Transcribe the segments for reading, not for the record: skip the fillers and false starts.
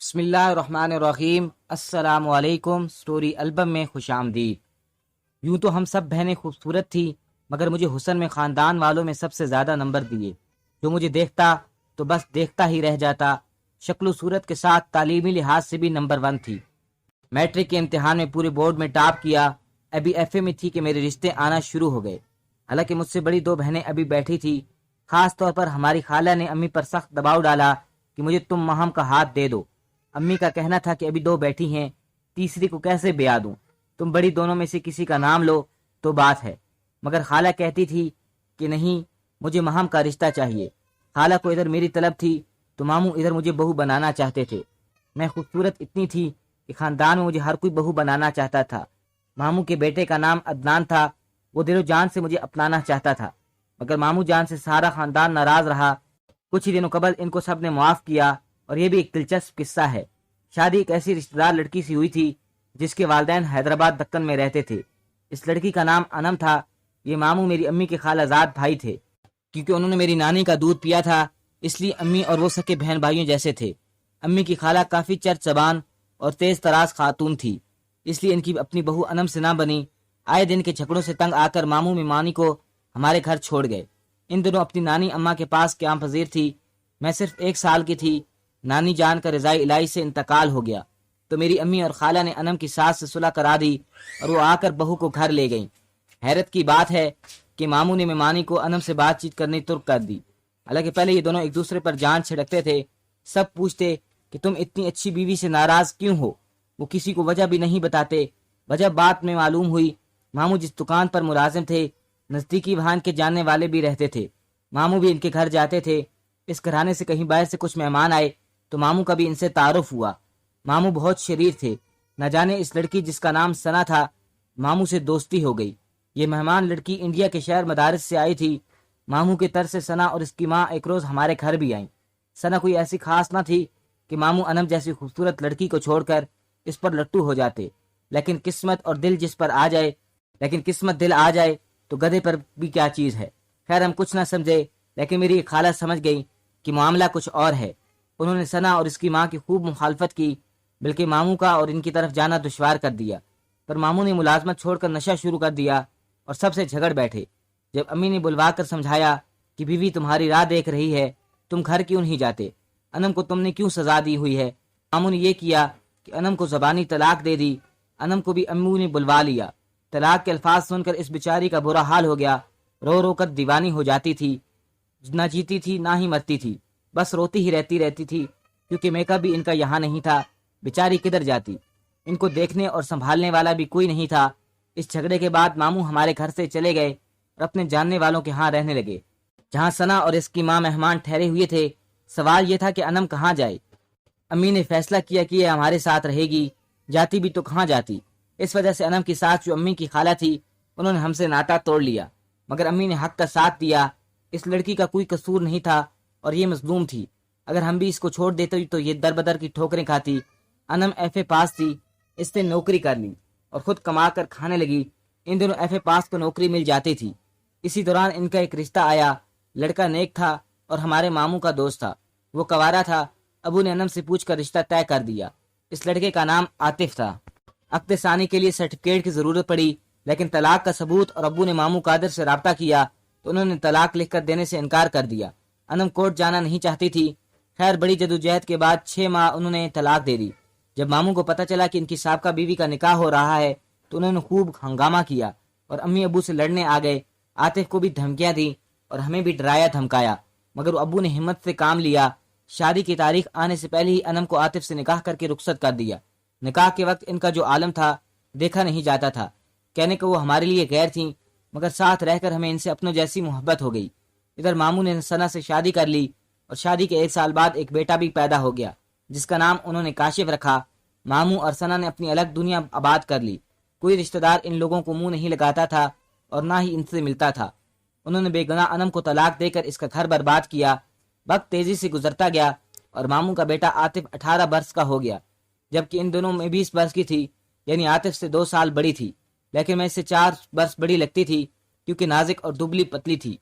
بسم اللہ الرحمن الرحیم۔ السلام علیکم۔ سٹوری البم میں خوش آمدید۔ یوں تو ہم سب بہنیں خوبصورت تھی، مگر مجھے حسن میں خاندان والوں میں سب سے زیادہ نمبر دیے۔ جو مجھے دیکھتا تو بس دیکھتا ہی رہ جاتا۔ شکل و صورت کے ساتھ تعلیمی لحاظ سے بھی نمبر 1 تھی۔ میٹرک کے امتحان میں پورے بورڈ میں ٹاپ کیا۔ ابھی ایف اے میں تھی کہ میرے رشتے آنا شروع ہو گئے۔ حالانکہ مجھ سے بڑی 2 بہنیں ابھی بیٹھی تھی۔ خاص طور پر ہماری خالہ نے امی پر سخت دباؤ ڈالا کہ مجھے تم ماہم کا ہاتھ دے دو۔ امی کا کہنا تھا کہ ابھی 2 بیٹھی ہیں، تیسری کو کیسے بیاہ دوں؟ تم بڑی دونوں میں سے کسی کا نام لو تو بات ہے۔ مگر خالہ کہتی تھی کہ نہیں، مجھے ماہم کا رشتہ چاہیے۔ خالہ کو ادھر میری طلب تھی تو ماموں ادھر مجھے بہو بنانا چاہتے تھے۔ میں خوبصورت اتنی تھی کہ خاندان میں مجھے ہر کوئی بہو بنانا چاہتا تھا۔ ماموں کے بیٹے کا نام عدنان تھا، وہ دل و جان سے مجھے اپنانا چاہتا تھا، مگر ماموں جان سے سارا خاندان ناراض رہا۔ کچھ ہی دنوں قبل ان کو سب نے معاف کیا۔ اور یہ بھی ایک دلچسپ قصہ ہے۔ شادی ایک ایسی رشتہ دار لڑکی سے ہوئی تھی جس کے والدین حیدرآباد دکن میں رہتے تھے۔ اس لڑکی کا نام انم تھا۔ یہ ماموں میری امی کے خالہ زاد بھائی تھے۔ کیونکہ انہوں نے میری نانی کا دودھ پیا تھا، اس لیے امی اور وہ سکے بہن بھائیوں جیسے تھے۔ امی کی خالہ کافی چرچ زبان اور تیز تراز خاتون تھی، اس لیے ان کی اپنی بہو انم سے نہ بنی۔ آئے دن کے جھگڑوں سے تنگ آ کر ماموں مانی کو ہمارے گھر چھوڑ گئے۔ ان دنوں اپنی نانی اماں کے پاس قیام پذیر تھی۔ میں صرف 1 سال کی تھی۔ نانی جان کا رضائے الہی سے انتقال ہو گیا تو میری امی اور خالہ نے انم کی ساس سے صلح کرا دی اور وہ آ کر بہو کو گھر لے گئیں۔ حیرت کی بات ہے کہ ماموں نے ممانی کو انم سے بات چیت کرنی ترک کر دی۔ حالانکہ پہلے یہ دونوں ایک دوسرے پر جان چھڑکتے تھے۔ سب پوچھتے کہ تم اتنی اچھی بیوی سے ناراض کیوں ہو؟ وہ کسی کو وجہ بھی نہیں بتاتے۔ وجہ بات میں معلوم ہوئی۔ ماموں جس دکان پر ملازم تھے، نزدیکی وہاں کے جاننے والے بھی رہتے تھے۔ ماموں بھی ان کے گھر جاتے تھے۔ اس گھرانے سے کہیں باہر سے کچھ مہمان آئے تو ماموں کا بھی ان سے تعارف ہوا۔ ماموں بہت شریر تھے۔ نہ جانے اس لڑکی جس کا نام ثنا تھا، ماموں سے دوستی ہو گئی۔ یہ مہمان لڑکی انڈیا کے شہر مدارس سے آئی تھی۔ ماموں کے طرز سے ثنا اور اس کی ماں ایک روز ہمارے گھر بھی آئیں۔ ثنا کوئی ایسی خاص نہ تھی کہ ماموں انم جیسی خوبصورت لڑکی کو چھوڑ کر اس پر لٹو ہو جاتے، لیکن قسمت دل آ جائے تو گدھے پر بھی کیا چیز ہے۔ خیر ہم کچھ نہ سمجھے، لیکن میری خالہ سمجھ گئی کہ معاملہ کچھ اور ہے۔ انہوں نے ثنا اور اس کی ماں کی خوب مخالفت کی، بلکہ ماموں کا اور ان کی طرف جانا دشوار کر دیا۔ پر ماموں نے ملازمت چھوڑ کر نشہ شروع کر دیا اور سب سے جھگڑ بیٹھے۔ جب امی نے بلوا کر سمجھایا کہ بیوی تمہاری راہ دیکھ رہی ہے، تم گھر کیوں نہیں جاتے؟ انم کو تم نے کیوں سزا دی ہوئی ہے؟ ماموں نے یہ کیا کہ انم کو زبانی طلاق دے دی۔ انم کو بھی امو نے بلوا لیا۔ طلاق کے الفاظ سن کر اس بیچاری کا برا حال ہو گیا۔ رو رو کر دیوانی ہو جاتی تھی۔ نہ جیتی تھی نہ ہی مرتی تھی، بس روتی ہی رہتی تھی، کیونکہ میکا بھی ان کا یہاں نہیں تھا۔ بیچاری کدھر جاتی؟ ان کو دیکھنے اور سنبھالنے والا بھی کوئی نہیں تھا۔ اس جھگڑے کے بعد ماموں ہمارے گھر سے چلے گئے اور اپنے جاننے والوں کے ہاں رہنے لگے، جہاں ثنا اور اس کی ماں مہمان ٹھہرے ہوئے تھے۔ سوال یہ تھا کہ انم کہاں جائے؟ امی نے فیصلہ کیا کہ یہ ہمارے ساتھ رہے گی، جاتی بھی تو کہاں جاتی۔ اس وجہ سے انم کی ساس جو امی کی خالہ تھی، انہوں نے ہم سے ناطا توڑ لیا، مگر امی نے حق کا ساتھ دیا۔ اس لڑکی کا کوئی قصور نہیں تھا اور یہ مظلوم تھی۔ اگر ہم بھی اس کو چھوڑ دیتے تو یہ در بدر کی ٹھوکریں کھاتی۔ انم ایف اے پاس تھی، اس نے نوکری کر لی اور خود کما کر کھانے لگی۔ ان دنوں ایف اے پاس کو نوکری مل جاتی تھی۔ اسی دوران ان کا ایک رشتہ آیا۔ لڑکا نیک تھا اور ہمارے ماموں کا دوست تھا۔ وہ کنوارا تھا۔ ابو نے انم سے پوچھ کر رشتہ طے کر دیا۔ اس لڑکے کا نام عاطف تھا۔ عقد ثانی کے لیے سرٹیفکیٹ کی ضرورت پڑی، لیکن طلاق کا ثبوت اور ابو نے ماموں قادر سے رابطہ کیا تو انہوں نے طلاق لکھ کر دینے سے انکار کر دیا۔ انم کورٹ جانا نہیں چاہتی تھی۔ خیر بڑی جدوجہد کے بعد 6 ماہ انہوں نے طلاق دے دی۔ جب ماموں کو پتہ چلا کہ ان کی سابقہ بیوی کا نکاح ہو رہا ہے تو انہوں نے خوب ہنگامہ کیا اور امی ابو سے لڑنے آ گئے۔ عاطف کو بھی دھمکیاں دیں اور ہمیں بھی ڈرایا دھمکایا، مگر ابو نے ہمت سے کام لیا۔ شادی کی تاریخ آنے سے پہلے ہی انم کو عاطف سے نکاح کر کے رخصت کر دیا۔ نکاح کے وقت ان کا جو عالم تھا دیکھا نہیں جاتا تھا۔ کہنے کو وہ ہمارے لیے غیر تھیں، مگر ساتھ رہ کر ہمیں ان سے اپنوں جیسی محبت ہو گئی۔ ادھر ماموں نے ثنا سے شادی کر لی اور شادی کے 1 سال بعد ایک بیٹا بھی پیدا ہو گیا جس کا نام انہوں نے کاشف رکھا۔ ماموں اور ثنا نے اپنی الگ دنیا آباد کر لی۔ کوئی رشتہ دار ان لوگوں کو منہ نہیں لگاتا تھا اور نہ ہی ان سے ملتا تھا۔ انہوں نے بے گناہ انم کو طلاق دے کر اس کا گھر برباد کیا۔ وقت تیزی سے گزرتا گیا اور ماموں کا بیٹا عاطف 18 برس کا ہو گیا، جبکہ ان دونوں میں 20 برس کی تھی، یعنی عاطف سے 2 سال بڑی تھی، لیکن میں اس سے 4 برس بڑی لگتی تھی کیونکہ نازک اور دبلی پتلی تھی۔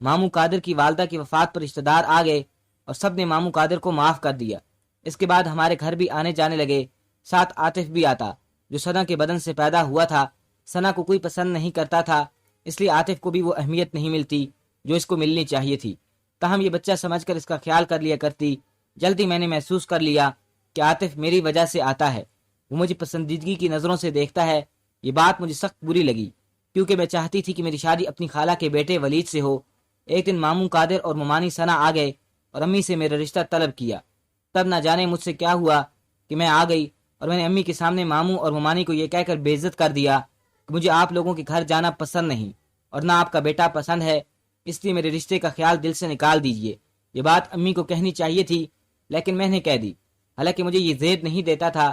ماموں قادر کی والدہ کی وفات پر رشتہ دار آ گئے اور سب نے ماموں قادر کو معاف کر دیا۔ اس کے بعد ہمارے گھر بھی آنے جانے لگے، ساتھ عاطف بھی آتا جو ثنا کے بدن سے پیدا ہوا تھا۔ ثنا کو کوئی پسند نہیں کرتا تھا، اس لیے عاطف کو بھی وہ اہمیت نہیں ملتی جو اس کو ملنی چاہیے تھی۔ تاہم یہ بچہ سمجھ کر اس کا خیال کر لیا کرتی۔ جلدی میں نے محسوس کر لیا کہ عاطف میری وجہ سے آتا ہے، وہ مجھے پسندیدگی کی نظروں سے دیکھتا ہے۔ یہ بات مجھے سخت بری لگی کیونکہ میں چاہتی تھی کہ میری شادی اپنی خالہ کے بیٹے ولید سے ہو۔ ایک دن ماموں قادر اور ممانی ثنا آ گئے اور امی سے میرا رشتہ طلب کیا۔ تب نہ جانے مجھ سے کیا ہوا کہ میں آ گئی اور میں نے امی کے سامنے ماموں اور ممانی کو یہ کہہ کر بے عزت کر دیا کہ مجھے آپ لوگوں کے گھر جانا پسند نہیں اور نہ آپ کا بیٹا پسند ہے، اس لیے میرے رشتے کا خیال دل سے نکال دیجیے۔ یہ بات امی کو کہنی چاہیے تھی لیکن میں نے کہہ دی، حالانکہ مجھے یہ زید نہیں دیتا تھا،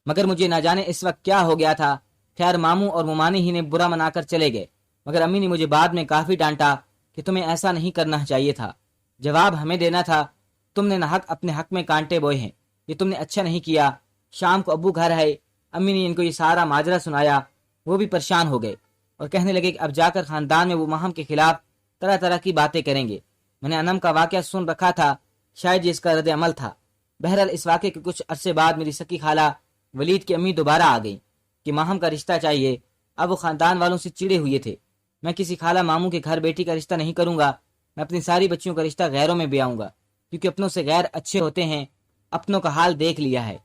مگر مجھے نہ جانے اس وقت کیا ہو گیا تھا۔ خیر ماموں اور ممانی ہی نے برا منا کر چلے گئے، مگر امی نے مجھے بعد میں کافی ڈانٹا کہ تمہیں ایسا نہیں کرنا چاہیے تھا، جواب ہمیں دینا تھا، تم نے نہ حق اپنے حق میں کانٹے بوئے ہیں، یہ تم نے اچھا نہیں کیا۔ شام کو ابو گھر آئے، امی نے ان کو یہ سارا ماجرا سنایا، وہ بھی پریشان ہو گئے اور کہنے لگے کہ اب جا کر خاندان میں وہ مہم کے خلاف طرح طرح کی باتیں کریں گے۔ میں نے انم کا واقعہ سن رکھا تھا، شاید یہ اس کا رد عمل تھا۔ بہرحال اس واقعے کے کچھ عرصے بعد میری سکی خالہ ولید کی امی دوبارہ آ گئی کہ ماہم کا رشتہ چاہیے۔ اب وہ خاندان والوں سے چڑے ہوئے تھے۔ میں کسی خالہ ماموں کے گھر بیٹی کا رشتہ نہیں کروں گا، میں اپنی ساری بچیوں کا رشتہ غیروں میں بھی آؤں گا، کیونکہ اپنوں سے غیر اچھے ہوتے ہیں، اپنوں کا حال دیکھ لیا ہے۔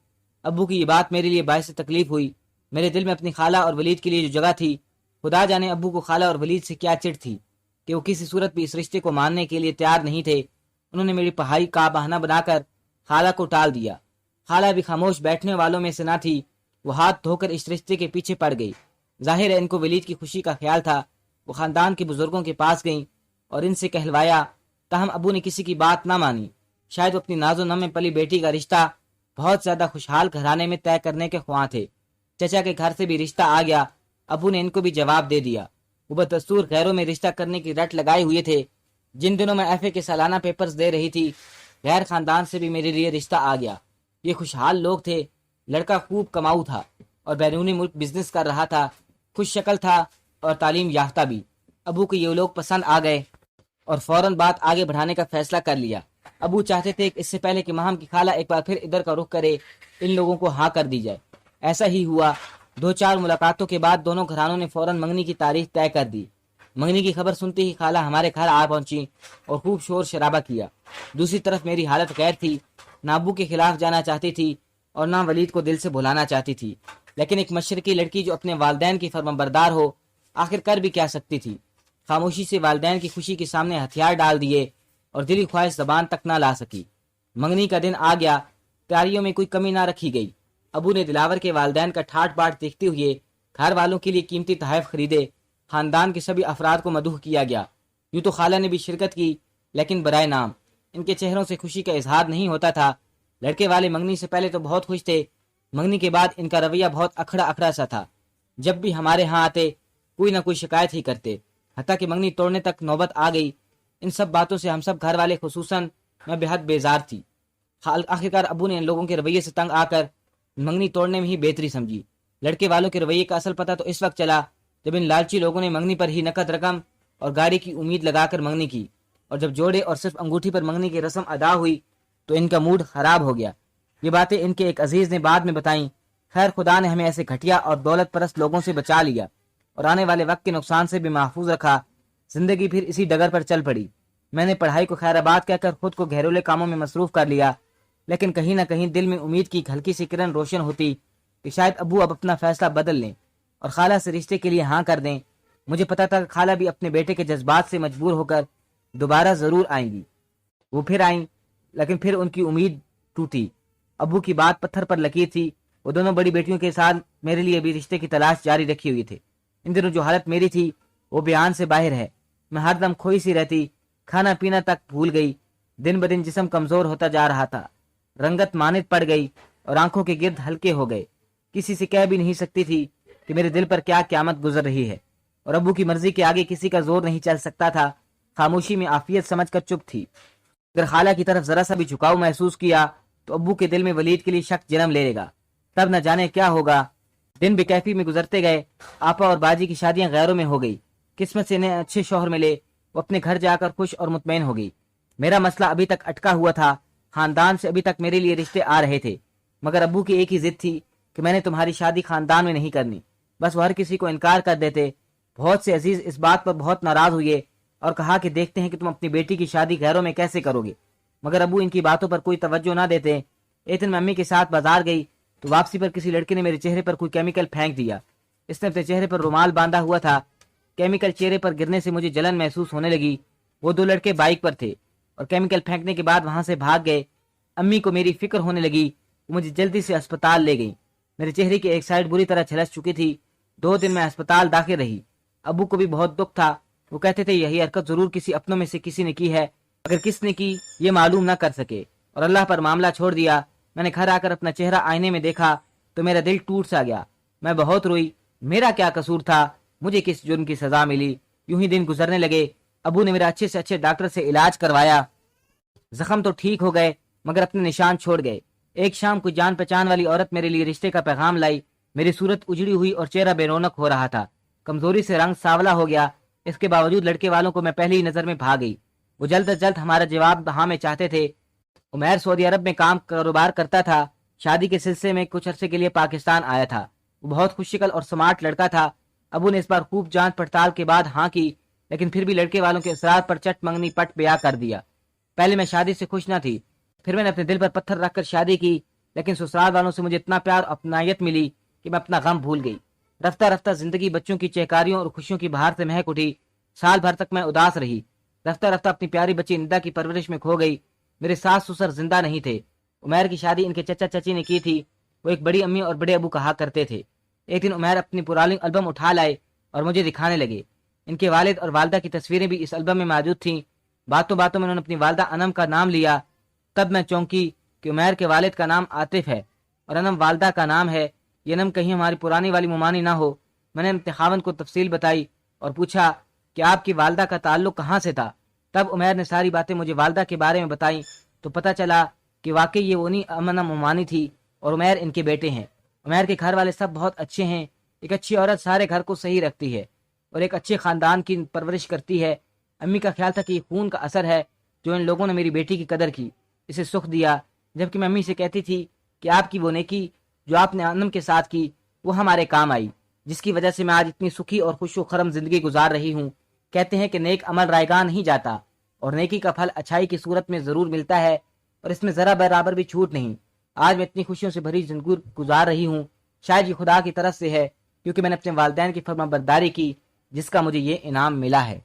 ابو کی یہ بات میرے لیے باعث تکلیف ہوئی۔ میرے دل میں اپنی خالہ اور ولید کے لیے جو جگہ تھی، خدا جانے ابو کو خالہ اور ولید سے کیا چڑ تھی کہ وہ کسی صورت بھی اس رشتے کو ماننے کے لیے تیار نہیں تھے۔ انہوں نے میری پڑھائی کا بہانہ بنا کر خالہ کو ٹال دیا۔ خالہ بھی خاموش بیٹھنے والوں میں سے نہ تھی، وہ ہاتھ دھو کر اس رشتے کے پیچھے پڑ گئی۔ ظاہر ہے ان کو ولید کی خوشی کا خیال تھا۔ وہ خاندان کے بزرگوں کے پاس گئیں اور ان سے کہلوایا، تاہم ابو نے کسی کی بات نہ مانی۔ شاید وہ اپنی ناز و نم میں پلی بیٹی کا رشتہ بہت زیادہ خوشحال گھرانے میں طے کرنے کے خواہاں تھے۔ چچا کے گھر سے بھی رشتہ آ گیا، ابو نے ان کو بھی جواب دے دیا۔ وہ بدستور غیروں میں رشتہ کرنے کی رٹ لگائے ہوئے تھے۔ جن دنوں میں ایف اے کے سالانہ پیپرز دے رہی تھی، غیر خاندان سے بھی میرے لیے رشتہ آ گیا۔ یہ خوشحال لوگ تھے، لڑکا خوب کماؤ تھا اور بیرونی ملک بزنس کر رہا تھا، خوش شکل تھا اور تعلیم یافتہ بھی۔ ابو کو یہ لوگ پسند آ گئے اور فوراً بات آگے بڑھانے کا فیصلہ کر لیا۔ ابو چاہتے تھے کہ اس سے پہلے کہ ماہم کی خالہ ایک بار پھر ادھر کا رخ کرے، ان لوگوں کو ہاں کر دی جائے۔ ایسا ہی ہوا۔ 2-4 ملاقاتوں کے بعد دونوں گھرانوں نے فوراً منگنی کی تاریخ طے کر دی۔ منگنی کی خبر سنتے ہی خالہ ہمارے گھر آ پہنچی اور خوب شور شرابہ کیا۔ دوسری طرف میری حالت غیر تھی، نہ ابو کے خلاف جانا چاہتی تھی اور نہ ولید کو دل سے بھلانا چاہتی تھی، لیکن ایک مشرقی لڑکی جو اپنے والدین کی فرمانبردار ہو آخر کر بھی کیا سکتی تھی۔ خاموشی سے والدین کی خوشی کے سامنے ہتھیار ڈال دیے اور دلی خواہش زبان تک نہ لا سکی۔ منگنی کا دن آ گیا، تیاریوں میں کوئی کمی نہ رکھی گئی۔ ابو نے دلاور کے والدین کا ٹھاٹ باٹ دیکھتے ہوئے گھر والوں کے لیے قیمتی تحائف خریدے۔ خاندان کے سبھی افراد کو مدعو کیا گیا۔ یوں تو خالہ نے بھی شرکت کی، لیکن برائے نام ان کے چہروں سے خوشی کا اظہار نہیں ہوتا تھا۔ لڑکے والے منگنی سے پہلے تو بہت خوش تھے، منگنی کے بعد ان کا رویہ بہت اکھڑا اکھڑا سا تھا۔ جب بھی ہمارے ہاں آتے کوئی نہ کوئی شکایت ہی کرتے، حتیٰ کہ منگنی توڑنے تک نوبت آ گئی۔ ان سب باتوں سے ہم سب گھر والے خصوصاً میں بے حد بیزار تھی۔ آخرکار ابو نے ان لوگوں کے رویے سے تنگ آ کر منگنی توڑنے میں ہی بہتری سمجھی۔ لڑکے والوں کے رویے کا اصل پتہ تو اس وقت چلا جب ان لالچی لوگوں نے منگنی پر ہی نقد رقم اور گاڑی کی امید لگا کر منگنی کی، اور جب جوڑے اور صرف انگوٹھی پر منگنی کی رسم ادا ہوئی تو ان کا موڈ خراب ہو گیا۔ یہ باتیں ان کے ایک عزیز نے بعد میں بتائیں۔ خیر خدا نے ہمیں ایسے گھٹیا اور دولت پرست لوگوں سے بچا لیا اور آنے والے وقت کے نقصان سے بھی محفوظ رکھا۔ زندگی پھر اسی ڈگر پر چل پڑی۔ میں نے پڑھائی کو خیر آباد کہہ کر خود کو گھریلو کاموں میں مصروف کر لیا، لیکن کہیں نہ کہیں دل میں امید کی ہلکی سی کرن روشن ہوتی کہ شاید ابو اب اپنا فیصلہ بدل لیں اور خالہ سے رشتے کے لیے ہاں کر دیں۔ مجھے پتا تھا کہ خالہ بھی اپنے بیٹے کے جذبات سے مجبور ہو کر دوبارہ ضرور آئیں گی۔ وہ پھر آئیں، لیکن پھر ان کی امید ٹوٹی۔ ابو کی بات پتھر پر لکیر تھی۔ وہ دونوں بڑی بیٹیوں کے ساتھ میرے لیے بھی رشتے کی تلاش جاری رکھی ہوئی تھے۔ ان دنوں جو حالت میری تھی وہ بیان سے باہر ہے۔ میں ہر دم کھوئی سی رہتی، کھانا پینا تک بھول گئی۔ دن بدن جسم کمزور ہوتا جا رہا تھا، رنگت مانت پڑ گئی اور آنکھوں کے گرد ہلکے ہو گئے۔ کسی سے کہہ بھی نہیں سکتی تھی کہ میرے دل پر کیا قیامت گزر رہی ہے، اور ابو کی مرضی کے آگے کسی کا زور نہیں چل سکتا تھا۔ خاموشی میں عافیت سمجھ کر چپ تھی۔ اگر خالہ کی طرف ذرا سا بھی جھکاؤ محسوس کیا تو ابو کے دل میں ولید کے لیے شک جنم لے لے گا، تب نہ جانے کیا ہوگا۔ دن بے کیفی میں گزرتے گئے۔ آپا اور باجی کی شادیاں غیروں میں ہو گئی۔ قسمت سے انہیں اچھے شوہر ملے، وہ اپنے گھر جا کر خوش اور مطمئن ہو گئی۔ میرا مسئلہ ابھی تک اٹکا ہوا تھا۔ خاندان سے ابھی تک میرے لیے رشتے آ رہے تھے، مگر ابو کی ایک ہی ضد تھی کہ میں نے تمہاری شادی خاندان میں نہیں کرنی۔ بس وہ ہر کسی کو انکار کر دیتے۔ بہت سے عزیز اس بات پر بہت ناراض ہوئے اور کہا کہ دیکھتے ہیں کہ تم اپنی بیٹی کی شادی غیروں میں کیسے کرو گے، مگر ابو ان کی باتوں پر کوئی توجہ نہ دیتے۔ ایک دن میں امی کے ساتھ بازار گئی تو واپسی پر کسی لڑکے نے میرے چہرے پر کوئی کیمیکل پھینک دیا۔ اس نے اپنے چہرے پر رومال باندھا ہوا تھا۔ کیمیکل چہرے پر گرنے سے مجھے جلن محسوس ہونے لگی۔ وہ دو لڑکے بائک پر تھے اور کیمیکل پھینکنے کے بعد وہاں سے بھاگ گئے۔ امی کو میری فکر ہونے لگی، وہ مجھے جلدی سے اسپتال لے گئی۔ میرے چہرے کی ایک سائڈ بری طرح جھلس چکی تھی۔ 2 دن میں اسپتال داخل رہی۔ ابو کو بھی بہت دکھ تھا۔ وہ کہتے تھے یہی حرکت ضرور کسی اپنوں میں سے کسی نے کی ہے، اگر کس نے کی یہ معلوم نہ کر سکے، اور اللہ پر معاملہ چھوڑ دیا۔ میں نے گھر آ کر اپنا چہرہ آئینے میں دیکھا تو میرا دل ٹوٹ سا گیا۔ میں بہت روئی۔ میرا کیا قصور تھا؟ مجھے کس جرم کی سزا ملی؟ یوں ہی دن گزرنے لگے۔ ابو نے میرا اچھے سے اچھے ڈاکٹر سے علاج کروایا۔ زخم تو ٹھیک ہو گئے مگر اپنے نشان چھوڑ گئے۔ ایک شام کوئی جان پہچان والی عورت میرے لیے رشتے کا پیغام لائی۔ میری صورت اجڑی ہوئی اور چہرہ بے رونق ہو رہا تھا۔ کمزوری سے رنگ سانولا ہو گیا۔ اس کے باوجود لڑکے والوں کو میں پہلی ہی نظر میں بھا گئی۔ وہ جلد از جلد ہمارا جواب ہاں میں چاہتے تھے۔ عمیر سعودی عرب میں کاروبار کرتا تھا۔ شادی کے سلسلے میں کچھ عرصے کے لیے پاکستان آیا تھا۔ وہ بہت خوش شکل اور سمارٹ لڑکا تھا۔ ابو نے اس بار خوب جانچ پڑتال کے بعد ہاں کی، لیکن پھر بھی لڑکے والوں کے اصرار پر چٹ منگنی پٹ بیاہ کر دیا۔ پہلے میں شادی سے خوش نہ تھی، پھر میں نے اپنے دل پر پتھر رکھ کر شادی کی، لیکن سسرال والوں سے مجھے اتنا پیار اور اپنائیت ملی کہ میں اپنا غم بھول گئی۔ رفتہ رفتہ زندگی بچوں کی چہکاریوں اور خوشیوں کی بہار سے مہک اٹھی۔ سال بھر تک میں اداس رہی۔ رفتہ رفتہ اپنی پیاری بچی ندا کی پرورش میں کھو گئی۔ میرے ساس سسر زندہ نہیں تھے۔ عمیر کی شادی ان کے چچا چچی نے کی تھی۔ وہ ایک بڑی امی اور بڑے ابو کہا کرتے تھے۔ ایک دن عمیر اپنی پرانی البم اٹھا لائے اور مجھے دکھانے لگے۔ ان کے والد اور والدہ کی تصویریں بھی اس البم میں موجود تھیں۔ باتوں باتوں میں انہوں نے اپنی والدہ انم کا نام لیا۔ تب میں چونکی کہ عمیر کے والد کا نام عاطف ہے اور انم والدہ کا نام ہے۔ یہ انم کہیں ہماری پرانی والی ممانی نہ ہو۔ میں نے اپنے خاوند کو تفصیل بتائی اور پوچھا کہ آپ کی والدہ کا تعلق کہاں سے تھا۔ تب عمیر نے ساری باتیں مجھے والدہ کے بارے میں بتائیں تو پتہ چلا کہ واقعی یہ انہی انم ممانی تھی اور عمیر ان کے بیٹے ہیں۔ عمیر کے گھر والے سب بہت اچھے ہیں۔ ایک اچھی عورت سارے گھر کو صحیح رکھتی ہے اور ایک اچھے خاندان کی پرورش کرتی ہے۔ امی کا خیال تھا کہ یہ خون کا اثر ہے جو ان لوگوں نے میری بیٹی کی قدر کی، اسے سکھ دیا، جبکہ میں امی سے کہتی تھی کہ آپ کی وہ نیکی جو آپ نے انم کے ساتھ کی وہ ہمارے کام آئی، جس کی وجہ سے میں آج اتنی سکھی اور خوش و خرم زندگی گزار رہی ہوں۔ کہتے ہیں کہ نیک عمل رائگاں نہیں جاتا اور نیکی کا پھل اچھائی کی صورت میں ضرور ملتا ہے، اور اس میں ذرا برابر بھی چھوٹ نہیں۔ آج میں اتنی خوشیوں سے بھری زندگی گزار رہی ہوں، شاید یہ خدا کی طرف سے ہے، کیونکہ میں نے اپنے والدین کی فرما برداری کی، جس کا مجھے یہ انعام ملا ہے۔